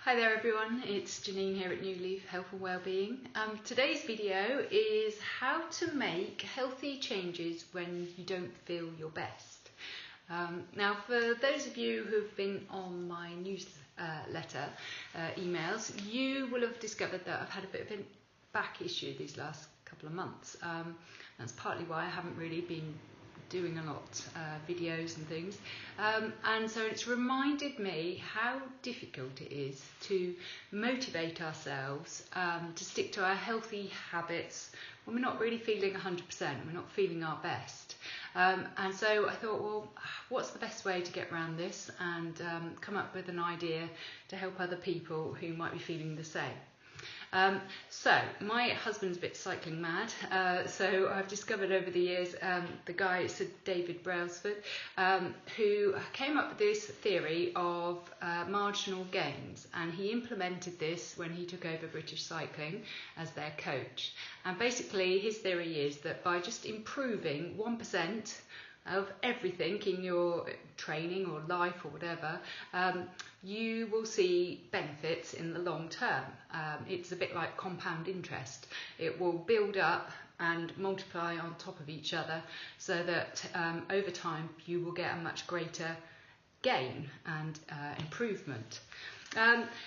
Hi there everyone, it's Janine here at New Leaf Health and Wellbeing. Today's video is how to make healthy changes when you don't feel your best. Now for those of you who've been on my newsletter emails, you will have discovered that I've had a bit of a back issue these last couple of months. That's partly why I haven't really been doing a lot videos and things, and so it's reminded me how difficult it is to motivate ourselves to stick to our healthy habits when we're not really feeling 100%, we're not feeling our best. And so I thought, well, what's the best way to get around this and come up with an idea to help other people who might be feeling the same. So my husband's a bit cycling mad, so I've discovered over the years the guy, Sir David Brailsford, who came up with this theory of marginal gains, and he implemented this when he took over British Cycling as their coach. And basically his theory is that by just improving 1% of everything in your training or life or whatever, you will see benefits in the long term. It's a bit like compound interest. It will build up and multiply on top of each other so that over time you will get a much greater gain and improvement.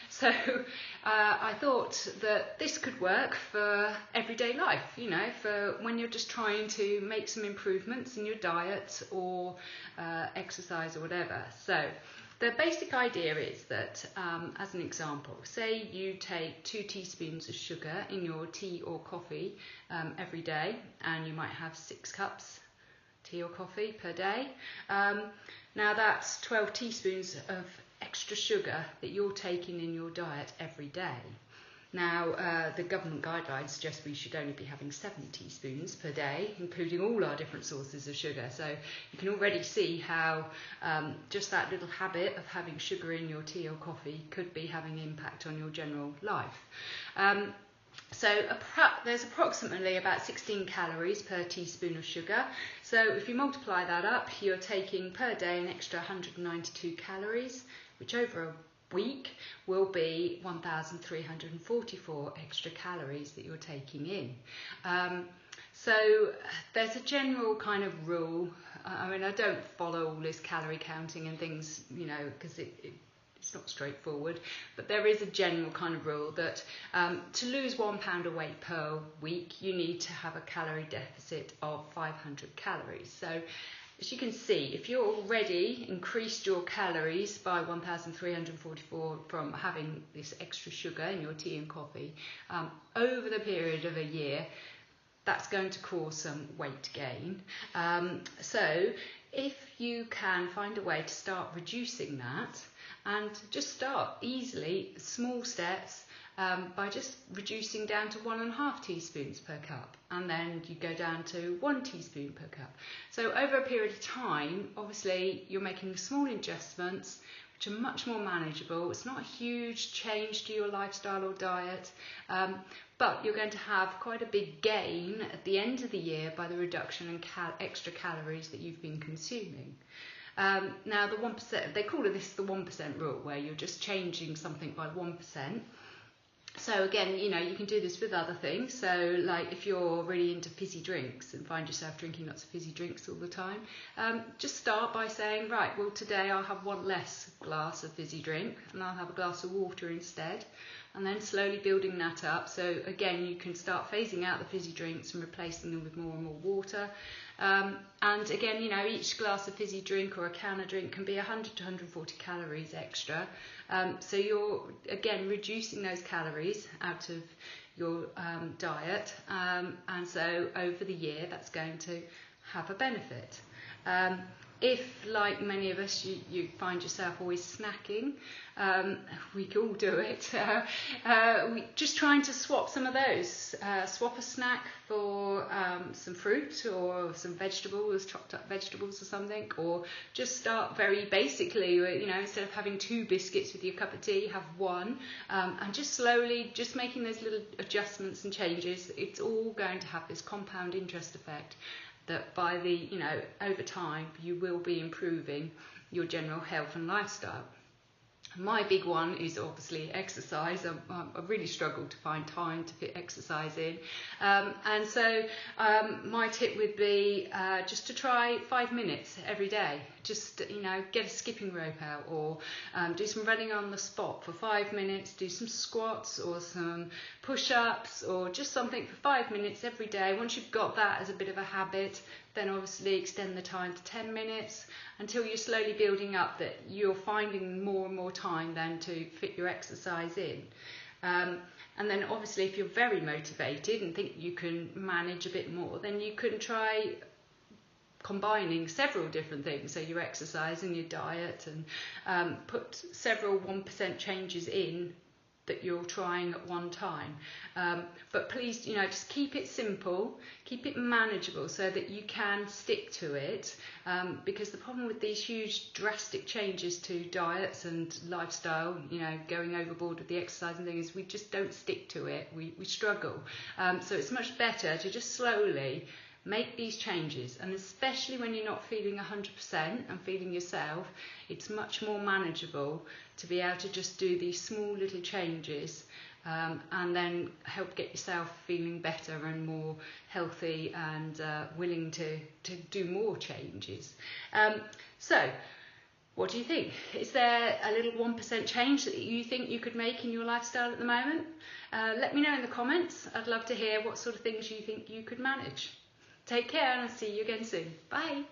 So I thought that this could work for everyday life, you know, for when you're just trying to make some improvements in your diet or exercise or whatever. So the basic idea is that, as an example, say you take 2 teaspoons of sugar in your tea or coffee every day, and you might have 6 cups tea or coffee per day. Now that's 12 teaspoons of extra sugar that you're taking in your diet every day. Now, the government guidelines suggest we should only be having 7 teaspoons per day, including all our different sources of sugar. So you can already see how just that little habit of having sugar in your tea or coffee could be having an impact on your general life. So there's approximately about 16 calories per teaspoon of sugar. So if you multiply that up, you're taking per day an extra 192 calories, which over a week will be 1,344 extra calories that you're taking in. So there's a general kind of rule. I mean, I don't follow all this calorie counting and things, you know, because it's not straightforward, but there is a general kind of rule that to lose 1 pound of weight per week, you need to have a calorie deficit of 500 calories. So as you can see, if you're already increased your calories by 1,344 from having this extra sugar in your tea and coffee over the period of a year, that's going to cause some weight gain. So if you can find a way to start reducing that, and just start easily, small steps, by just reducing down to 1.5 teaspoons per cup, and then you go down to 1 teaspoon per cup. So over a period of time, obviously you're making small adjustments which are much more manageable. It's not a huge change to your lifestyle or diet, but you're going to have quite a big gain at the end of the year by the reduction in extra calories that you've been consuming. Now the 1%, they call this the 1% rule, where you're just changing something by 1%. So again, you know, you can do this with other things. So like if you're really into fizzy drinks and find yourself drinking lots of fizzy drinks all the time, just start by saying, right, well today I'll have 1 less glass of fizzy drink and I'll have a glass of water instead, and then slowly building that up. So again, you can start phasing out the fizzy drinks and replacing them with more and more water. And again, you know, each glass of fizzy drink or a can of drink can be 100 to 140 calories extra. So you're, again, reducing those calories out of your diet. And so over the year, that's going to have a benefit. If, like many of us, you find yourself always snacking, we all do it, we just trying to swap some of those, swap a snack for some fruit or some vegetables, chopped up vegetables or something, or just start very basically, you know, instead of having 2 biscuits with your cup of tea, have 1, and just slowly, just making those little adjustments and changes. It's all going to have this compound interest effect, that by the, you know, over time you will be improving your general health and lifestyle. My big one is obviously exercise. I really struggle to find time to fit exercise in. And so my tip would be just to try 5 minutes every day. Just, get a skipping rope out, or do some running on the spot for 5 minutes, do some squats or some push-ups, or just something for 5 minutes every day. Once you've got that as a bit of a habit, then obviously extend the time to 10 minutes until you're slowly building up that you're finding more and more time then to fit your exercise in. And then obviously if you're very motivated and think you can manage a bit more, then you can try combining several different things, so your exercise and your diet, and put several 1% changes in that you're trying at one time. But please, just keep it simple, keep it manageable so that you can stick to it, because the problem with these huge drastic changes to diets and lifestyle, going overboard with the exercise and things, is we just don't stick to it, we struggle. So it's much better to just slowly make these changes, and especially when you're not feeling 100% and feeling yourself, it's much more manageable to be able to just do these small little changes, and then help get yourself feeling better and more healthy and willing to do more changes. So what do you think? Is there a little 1% change that you think you could make in your lifestyle at the moment? Let me know in the comments. I'd love to hear what sort of things you think you could manage. Take care, and I'll see you again soon. Bye.